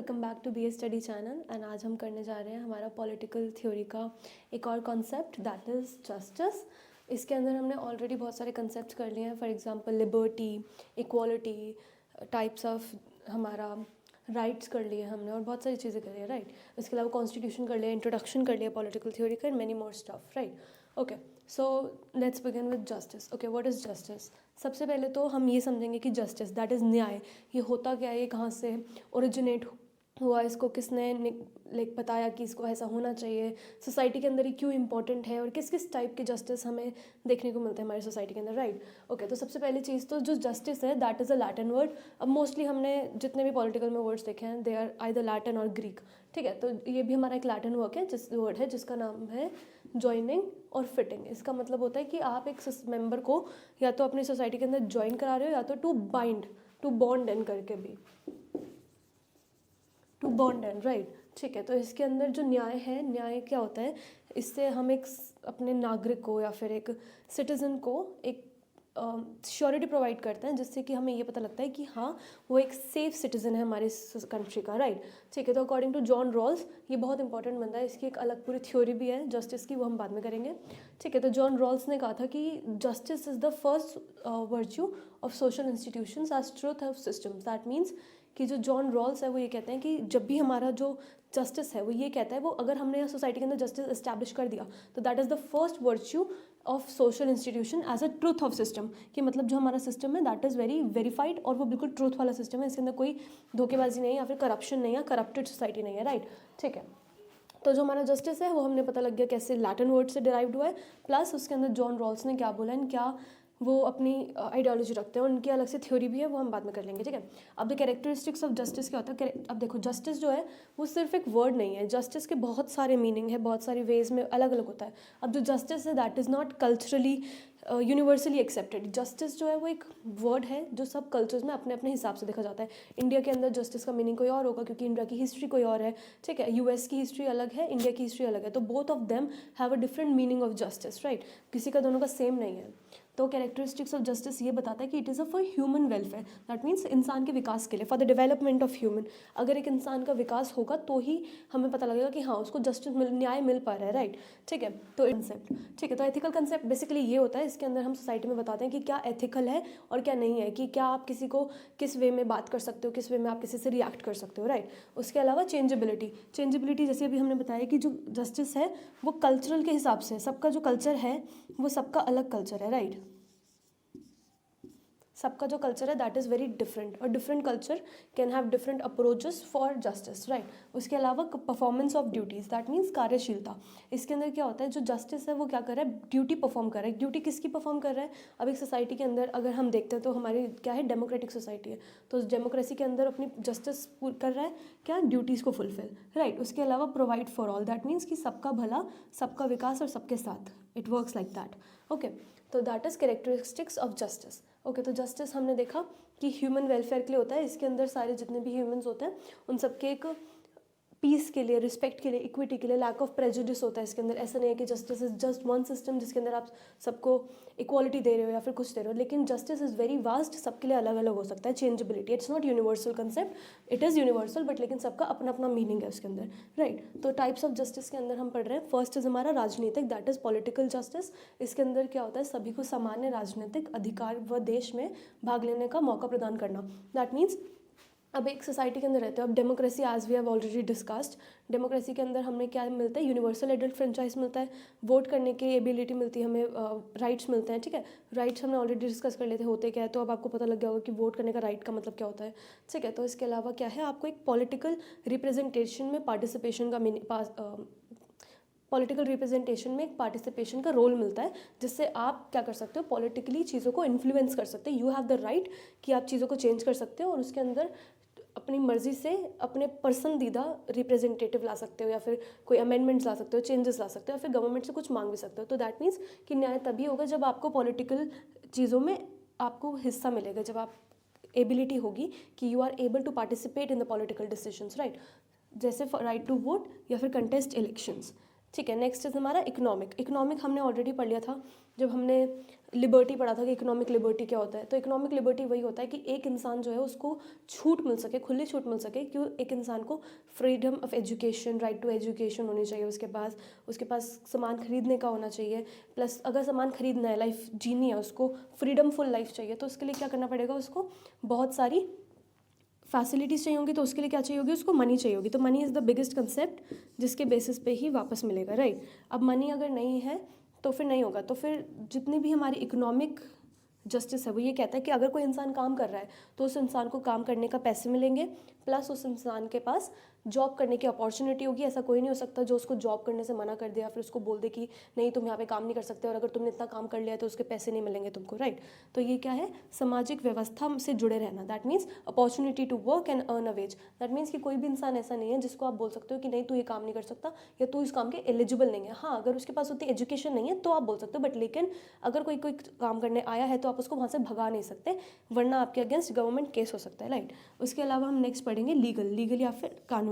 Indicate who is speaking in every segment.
Speaker 1: Welcome back to B A study channel. And आज हम करने जा रहे हैं हमारा पॉलिटिकल थ्योरी का एक और कॉन्सेप्ट, दैट इज़ जस्टिस। इसके अंदर हमने ऑलरेडी बहुत सारे कंसेप्ट कर लिए हैं। For example liberty, equality, types of हमारा राइट्स कर लिए हमने, और बहुत सारी चीज़ें कर ली है, राइट। इसके अलावा कॉन्स्टिट्यूशन कर लिया, इंट्रोडक्शन कर लिया पॉलिटिकल थ्योरी का, and many more stuff, right. Okay, so let's begin with justice. Okay, what is justice? सबसे पहले तो हम ये समझेंगे कि जस्टिस दैट इज़ न्याय, ये होता क्या है, ये कहाँ से ओरिजिनेट हुआ, इसको किसने लाइक बताया कि इसको ऐसा होना चाहिए, सोसाइटी के अंदर ये क्यों इंपॉर्टेंट है, और किस किस टाइप के जस्टिस हमें देखने को मिलते हैं हमारी सोसाइटी के अंदर, राइट। ओके, तो सबसे पहली चीज़ तो जो जस्टिस है that is a Latin word. अब मोस्टली हमने जितने भी पॉलिटिकल में वर्ड्स देखे हैं दे आर आइदर लैटिन और ग्रीक, ठीक है। तो ये भी हमारा एक लैटिन वर्ड है जिसका नाम है ज्वाइनिंग और फिटिंग। इसका मतलब होता है कि आप एक मेंबर को या तो अपनी सोसाइटी के अंदर ज्वाइन करा रहे हो, या तो टू बॉन्ड एंड करके भी, टू बॉन्ड एंड, राइट, ठीक है। तो इसके अंदर जो न्याय है, न्याय क्या होता है, इससे हम एक अपने नागरिक को या फिर एक सिटीज़न को एक श्योरिटी प्रोवाइड करते हैं, जिससे कि हमें ये पता लगता है कि हाँ वो एक सेफ सिटीज़न है हमारे कंट्री का, राइट, ठीक है। तो अकॉर्डिंग टू जॉन रॉल्स, ये बहुत इंपॉर्टेंट बनता है, इसकी एक अलग पूरी थ्योरी भी है जस्टिस की, वो हम बाद में करेंगे, ठीक है। तो जॉन रॉल्स ने कहा था कि justice is the first virtue of social institutions as truth of systems. That means कि जो जॉन रॉल्स है वो ये कहते हैं कि जब भी हमारा जो जस्टिस है वो ये कहता है, वो अगर हमने सोसाइटी के अंदर जस्टिस इस्टेब्लिश कर दिया तो that is the first virtue of social institution as a truth of system, कि मतलब जो हमारा सिस्टम है दैट इज़ वेरी वेरीफाइड और वो बिल्कुल ट्रूथ वाला सिस्टम है, इसके अंदर कोई धोखेबाजी नहीं है या फिर करप्शन नहीं है, करप्टेड सोसाइटी नहीं है, राइट, ठीक है। तो जो हमारा जस्टिस है वो हमने पता लग गया कैसे लैटिन वर्ड से डिराइव्ड हुआ है, प्लस उसके अंदर जॉन रॉल्स ने क्या बोला एंड क्या वो अपनी आइडियोलॉजी रखते हैं, उनकी अलग से थ्योरी भी है, वो हम बाद में कर लेंगे, ठीक है। अब द कैरेक्टरिस्टिक्स ऑफ जस्टिस क्या होता है, अब देखो जस्टिस जो है वो सिर्फ एक वर्ड नहीं है, जस्टिस के बहुत सारे मीनिंग है, बहुत सारे वेज में अलग अलग होता है। अब जो जस्टिस है that is not culturally universally accepted. Justice जो है वो एक वर्ड है जो सब कल्चर्स में अपने अपने हिसाब से देखा जाता है। इंडिया के अंदर जस्टिस का मीनिंग कोई और होगा, क्योंकि इंडिया की हिस्ट्री कोई और है, ठीक है। यूएस की हिस्ट्री अलग है, इंडिया की हिस्ट्री अलग है, तो both of them have a different meaning of justice, right. किसी का दोनों का सेम नहीं है। तो कैरेक्टरिस्टिक्स ऑफ जस्टिस ये बताता है कि it is a for human welfare, that means इंसान के विकास के लिए, for the development of human. अगर एक इंसान का विकास होगा तो ही हमें पता लगेगा कि हाँ उसको जस्टिस न्याय मिल पा रहा है, राइट, ठीक है। तो कंसेप्ट, ठीक है। तो एथिकल कंसेप्ट बेसिकली ये होता है, इसके अंदर हम सोसाइटी में बताते हैं कि क्या एथिकल है और क्या नहीं है, कि क्या आप किसी को किस वे में बात कर सकते हो, किस वे में आप किसी से रिएक्ट कर सकते हो, राइट। उसके अलावा चेंजेबिलिटी जैसे अभी हमने बताया कि जो जस्टिस है वो कल्चरल के हिसाब से, सबका जो कल्चर है वो सबका अलग कल्चर है, राइट। सबका जो कल्चर है दैट इज़ वेरी डिफरेंट, और different culture can have different approaches for justice, right. उसके अलावा performance of duties, that means कार्यशीलता। इसके अंदर क्या होता है, जो जस्टिस है वो क्या कर रहा है, ड्यूटी परफॉर्म कर रहा है। ड्यूटी किसकी परफॉर्म कर रहा है? अब एक सोसाइटी के अंदर अगर हम देखते हैं तो हमारी क्या है, डेमोक्रेटिक सोसाइटी है, तो उस डेमोक्रेसी के अंदर अपनी जस्टिस कर रहा है क्या, ड्यूटीज़ को फुलफिल, राइट। उसके अलावा provide for all, that means कि सबका भला, सबका विकास और सबके साथ, it works like that, okay. तो that is characteristics of justice, okay. तो जस्टिस हमने देखा कि ह्यूमन वेलफेयर के लिए होता है, इसके अंदर सारे जितने भी ह्यूमंस होते हैं उन सबके एक पीस के लिए, रिस्पेक्ट के लिए, इक्विटी के लिए, लैक ऑफ प्रेजुडिस होता है इसके अंदर। ऐसा नहीं है कि justice is just one system जिसके अंदर आप सबको इक्वालिटी दे रहे हो या फिर कुछ दे रहे हो, लेकिन जस्टिस इज़ वेरी वास्ट, सबके लिए अलग अलग हो सकता है। Changeability, it's not universal concept, it is universal but लेकिन सबका अपना अपना मीनिंग है उसके अंदर, राइट। तो टाइप्स ऑफ जस्टिस के अंदर हम पढ़ रहे हैं, फर्स्ट इज़ हमारा राजनीतिक, दैट इज़ पॉलिटिकल जस्टिस। इसके अंदर क्या होता है, सभी को सामान्य राजनीतिक अधिकार व देश में भाग लेने का मौका प्रदान करना, दैट मीन्स अब एक सोसाइटी के अंदर रहते हो। अब democracy as we have already discussed, democracy के अंदर हमें क्या मिलता है, यूनिवर्सल एडल्ट फ्रेंचाइज मिलता है, वोट करने की एबिलिटी मिलती है हमें, राइट्स मिलते हैं, ठीक है। राइट्स हमने ऑलरेडी डिस्कस कर लेते होते क्या है, तो अब आपको पता लग गया होगा कि वोट करने का राइट का मतलब क्या होता है, ठीक है। तो इसके अलावा क्या है, आपको एक पॉलिटिकल रिप्रेजेंटेशन में पार्टिसिपेशन का पॉलिटिकल रिप्रेजेंटेशन में एक पार्टिसिपेशन का रोल मिलता है, जिससे आप क्या कर सकते हो, पॉलिटिकली चीज़ों को इन्फ्लुएंस कर सकते हो। यू हैव द राइट कि आप चीज़ों को चेंज कर सकते हो और उसके अंदर अपनी मर्जी से अपने पसंदीदा रिप्रेजेंटेटिव ला सकते हो, या फिर कोई अमेंडमेंट्स ला सकते हो, चेंजेस ला सकते हो, या फिर गवर्नमेंट से कुछ मांग भी सकते हो। तो दैट मीन्स कि न्याय तभी होगा जब आपको पॉलिटिकल चीज़ों में आपको हिस्सा मिलेगा, जब आप एबिलिटी होगी कि you are able to participate in the political decisions, right. जैसे राइट टू वोट या फिर कंटेस्ट इलेक्शंस, ठीक है, नेक्स्ट इज हमारा इकोनॉमिक। इकोनॉमिक हमने ऑलरेडी पढ़ लिया था जब हमने लिबर्टी पढ़ा था कि इकोनॉमिक लिबर्टी क्या होता है। तो इकोनॉमिक लिबर्टी वही होता है कि एक इंसान जो है उसको छूट मिल सके, खुली छूट मिल सके कि एक इंसान को freedom of education, right to education होनी चाहिए उसके पास सामान खरीदने का होना चाहिए, प्लस अगर सामान खरीदना है, लाइफ जीनी है, उसको फ्रीडमफुल लाइफ चाहिए, तो उसके लिए क्या करना पड़ेगा, उसको बहुत सारी फैसिलिटीज़ चाहिए होंगी। तो उसके लिए क्या चाहिए होगी, उसको मनी चाहिए होगी। तो money is the biggest concept जिसके बेसिस पे ही वापस मिलेगा, राइट। अब मनी अगर नहीं है तो फिर नहीं होगा। तो फिर जितनी भी हमारी इकोनॉमिक जस्टिस है वो ये कहता है कि अगर कोई इंसान काम कर रहा है तो उस इंसान को काम करने का पैसे मिलेंगे, प्लस उस इंसान के पास जॉब करने की अपॉर्चुनिटी होगी। ऐसा कोई नहीं हो सकता जो उसको जॉब करने से मना कर दे या फिर उसको बोल दे कि नहीं तुम यहाँ पे काम नहीं कर सकते, और अगर तुमने इतना काम कर लिया तो उसके पैसे नहीं मिलेंगे तुमको, राइट। तो ये क्या है, सामाजिक व्यवस्था से जुड़े रहना। That means opportunity to work and earn a wage. That means कि कोई भी इंसान ऐसा नहीं है जिसको आप बोल सकते हो कि नहीं तू ये काम नहीं कर सकता या तू इस काम के एलिजिबल नहीं है। हाँ, अगर उसके पास उतनी एजुकेशन नहीं है तो आप बोल सकते हो, बट लेकिन अगर कोई काम करने आया है तो आप उसको वहाँ से भगा नहीं सकते, वरना आपके अगेंस्ट गवर्नमेंट केस हो सकता है, राइट। उसके अलावा हम नेक्स्ट पढ़ेंगे लीगल या फिर कानूनी।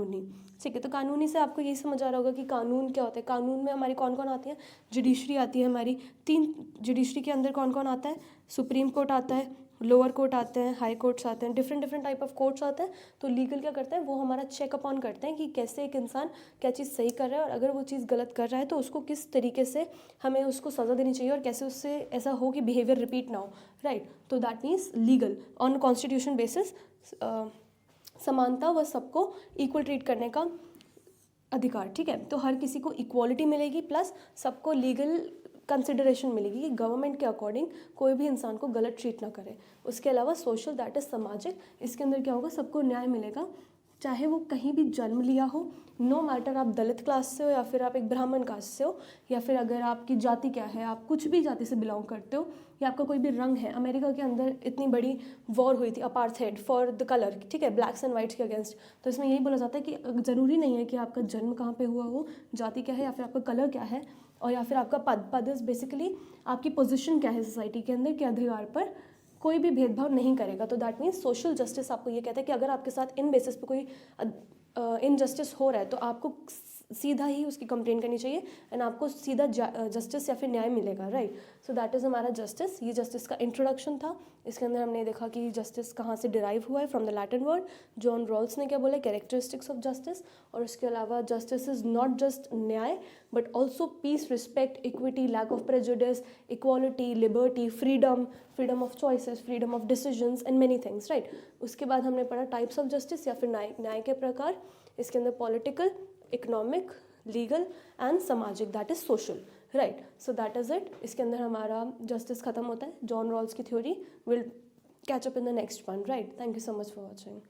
Speaker 1: ठीक है, तो कानूनी से आपको यही समझ आ रहा होगा कि कानून क्या होता है। कानून में हमारी कौन कौन आती है, जुडिशरी आती है हमारी। 3 जुडिशरी के अंदर कौन कौन आता है, सुप्रीम कोर्ट आता है, लोअर कोर्ट आते हैं, हाई कोर्ट्स आते हैं, डिफरेंट टाइप ऑफ कोर्ट्स आते हैं। तो लीगल क्या करते हैं, वो हमारा चेक अपॉन करते हैं कि कैसे एक इंसान क्या चीज़ सही कर रहा है, और अगर वो चीज़ गलत कर रहा है तो उसको किस तरीके से हमें उसको सज़ा देनी चाहिए और कैसे उससे ऐसा हो कि बिहेवियर रिपीट ना हो, राइट। तो that means legal on constitution basis समानता व सबको इक्वल ट्रीट करने का अधिकार, ठीक है। तो हर किसी को इक्वालिटी मिलेगी, प्लस सबको लीगल कंसिडरेशन मिलेगी कि गवर्नमेंट के अकॉर्डिंग कोई भी इंसान को गलत ट्रीट ना करे। उसके अलावा सोशल, दैट इज सामाजिक। इसके अंदर क्या होगा, सबको न्याय मिलेगा, चाहे वो कहीं भी जन्म लिया हो, नो मैटर आप दलित क्लास से हो या फिर आप एक ब्राह्मण कास्ट से हो, या फिर अगर आपकी जाति क्या है, आप कुछ भी जाति से बिलोंग करते हो, या आपका कोई भी रंग है। अमेरिका के अंदर इतनी बड़ी वॉर हुई थी, अपार्थाइड फॉर द कलर, ठीक है, ब्लैक्स एंड वाइट्स के अगेंस्ट। तो इसमें यही बोला जाता है कि ज़रूरी नहीं है कि आपका जन्म कहाँ पे हुआ हो, जाति क्या है, या फिर आपका कलर क्या है, और या फिर आपका पद इज बेसिकली आपकी पोजीशन क्या है सोसाइटी के अंदर के अधिकार पर कोई भी भेदभाव नहीं करेगा। तो दैट मीन्स सोशल जस्टिस आपको ये कहता है कि अगर आपके साथ इन बेसिस पे कोई इनजस्टिस हो रहा है तो आपको सीधा ही उसकी कंप्लेन करनी चाहिए एंड आपको सीधा जस्टिस या फिर न्याय मिलेगा, राइट। सो दैट इज़ हमारा जस्टिस। ये जस्टिस का इंट्रोडक्शन था। इसके अंदर हमने देखा कि जस्टिस कहाँ से डिराइव हुआ है, from the Latin word. John Rawls ने क्या बोला, कैरेक्टरिस्टिक्स ऑफ जस्टिस। और उसके अलावा जस्टिस इज नॉट जस्ट न्याय but also peace, respect, equity, lack of prejudice, equality, liberty, freedom of choices, freedom of decisions and many things, right. उसके बाद हमने पढ़ा टाइप्स ऑफ जस्टिस या फिर न्याय के प्रकार। इसके अंदर पॉलिटिकल, इकोनॉमिक, लीगल एंड सामाजिक, that is social, right. So that is it. इसके अंदर हमारा जस्टिस खत्म होता है, जॉन रॉल्स की theory. Will catch up in the next one, right. Thank you so much for watching.